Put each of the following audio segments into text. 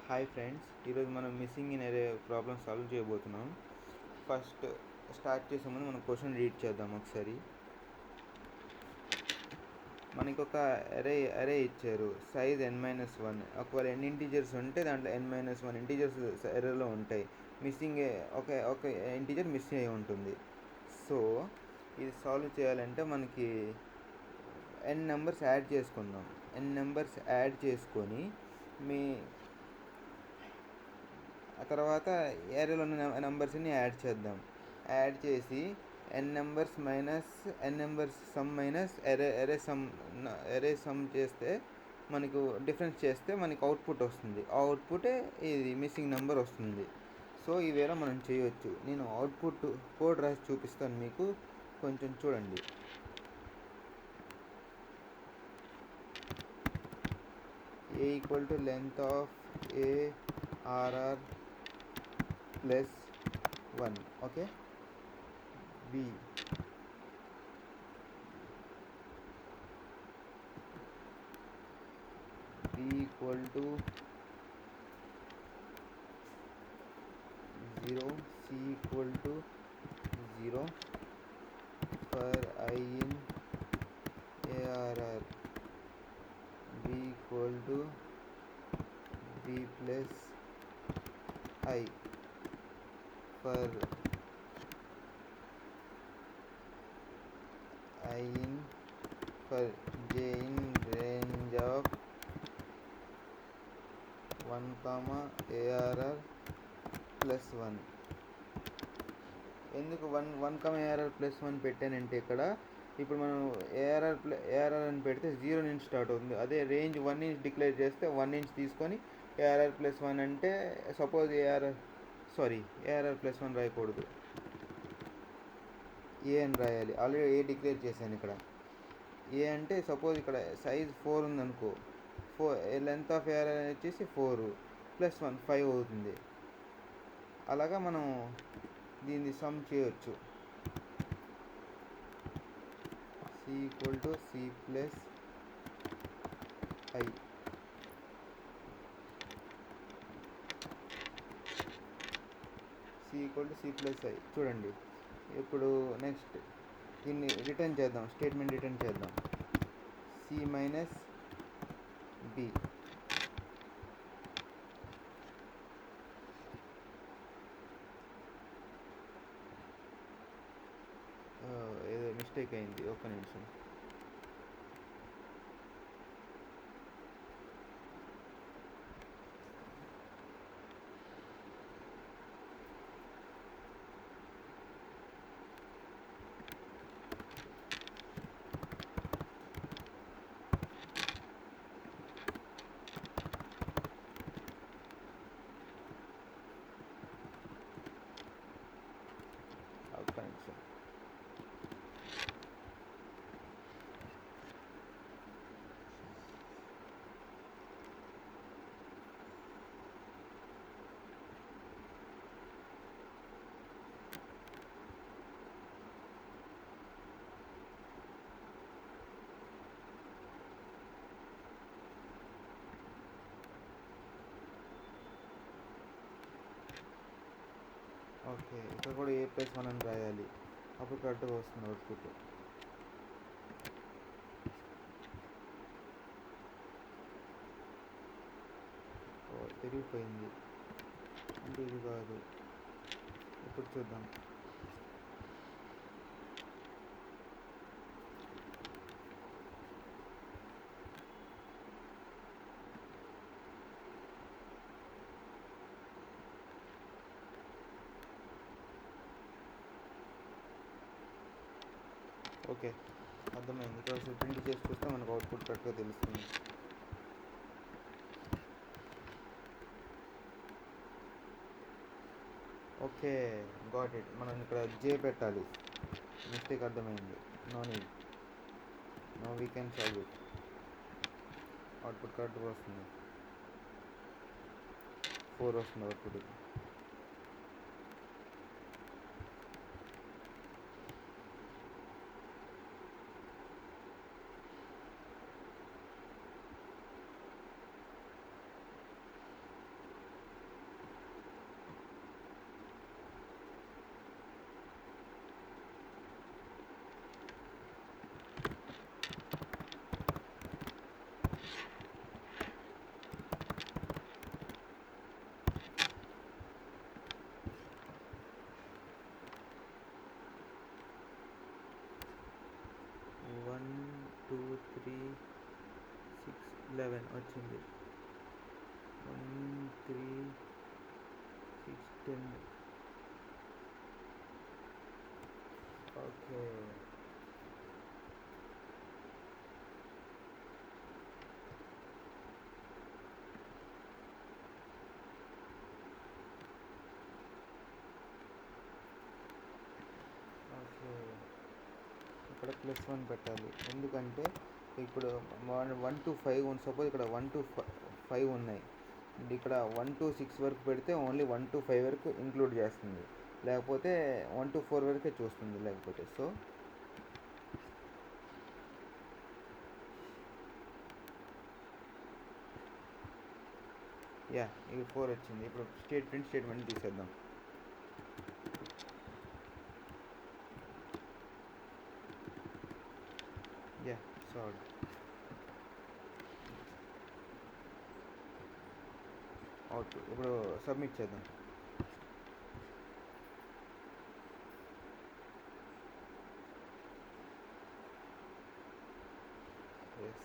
Hi friends, ఈరోజు మనం missing in అరే ప్రాబ్లమ్ సాల్వ్ చేయబోతున్నాం. ఫస్ట్ స్టార్ట్ చేసే ముందు మనం క్వశ్చన్ రీడ్ చేద్దాం ఒకసారి. మనకి ఒక అరే ఇచ్చారు, సైజ్ n-1. ఒకవేళ ఎన్ని ఇంటీజర్స్ ఉంటే దాంట్లో n-1 ఇంటీజర్స్ అరేలో ఉంటాయి. మిస్సింగ్ ఒక ఇంటీజర్ మిస్ అయి ఉంటుంది. సో ఇది సాల్వ్ చేయాలంటే మనకి n నెంబర్స్ యాడ్ చేసుకుందాం. n నెంబర్స్ యాడ్ చేసుకొని ఆ తర్వాత ఏరేలో ఉన్న నెంబర్స్ని యాడ్ చేద్దాం. యాడ్ చేసి n numbers minus n numbers sum minus array sum చేస్తే మనకు డిఫరెన్స్ చేస్తే మనకి అవుట్పుట్ వస్తుంది. ఆ అవుట్పుటే ఇది మిస్సింగ్ నెంబర్ వస్తుంది. సో ఈ వేళ మనం చేయొచ్చు. నేను అవుట్పుట్ కోడ్ రాసి చూపిస్తాను మీకు, కొంచెం చూడండి. a equal to length of ARR plus 1. Okay. b equal to 0, c equal to 0 for I in ARR, b equal to b plus I for j in range of 1, ARR plus 1. ఎందుకు 1, ARR plus 1 పెట్టానంటే ఇక్కడ ఇప్పుడు మనం ARR అని పెడితే 0 నుంచి start అవుతుంది. అదే range 1 నుంచి డిక్లేర్ చేస్తే 1 నుంచి తీసుకొని ARR ప్లస్ 1 అంటే సపోజ్ ARR ప్లస్ 1 రాయకూడదు, ఏ అని రాయాలి. ఆల్రెడీ ఏ డిక్లేర్ చేశాను ఇక్కడ. ఏ అంటే సపోజ్ ఇక్కడ సైజ్ 4 ఉందనుకో, లెంత్ ఆఫ్ ARR వచ్చేసి 4 ప్లస్ 1 5 అవుతుంది. అలాగా మనం దీన్ని సమ్ చేయొచ్చు. c equal to c plus I. c equal to c plus I. చూడండి, ఇప్పుడు నెక్స్ట్ దీన్ని రిటర్న్ చేద్దాం, స్టేట్మెంట్ రిటర్న్ చేద్దాం. c minus b. ఏదో మిస్టేక్ అయింది, ఒక్క నిమిషం. ఒక్క నిమిషం. ఓకే, ఇక్కడ కూడా a+1 అని రాయాలి, అప్పుడు కరెక్ట్గా వస్తుంది అవుట్పుట్. తిరిగిపోయింది అంటే ఇది కాదు. ఇప్పుడు చూద్దాం. ఓకే, అర్థమైంది. ఇక్కడ ప్రింట్ చేసి చూస్తే మనకు అవుట్పుట్ కరెక్ట్గా తెలుస్తుంది. Okay, got it. మనం ఇక్కడ జే పెట్టాలి, మిస్టేక్ అర్థమైంది. No need, no we can solve it. Output కరెక్ట్గా వస్తుంది, 4 వస్తుంది అవుట్పుట్. వచ్చింది. 1 3 6 10. ఓకే. ఓకే, ఇక్కడ +1 పెట్టాలి. ఎందుకంటే ఇప్పుడు 1 to 5 ఉంది. సపోజ్ ఇక్కడ 1 to 5 ఉన్నాయి. ఇక్కడ 1 to 6 వరకు పెడితే ఓన్లీ 1 to 5 వరకు ఇంక్లూడ్ చేస్తుంది, లేకపోతే 1 to 4 వరకే చూస్తుంది లేకపోతే. సో యా, ఇది 4 వచ్చింది. ఇప్పుడు ప్రింట్ స్టేట్మెంట్ తీసేద్దాం. Yeah, solve. అవుట్. ఇప్పుడు సబ్మిట్ చేద్దాం. ఎస్.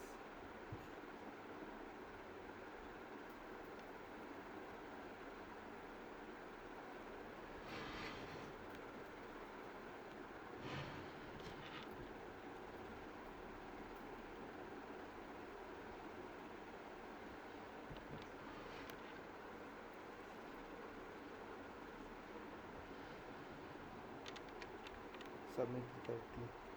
Submit correctly.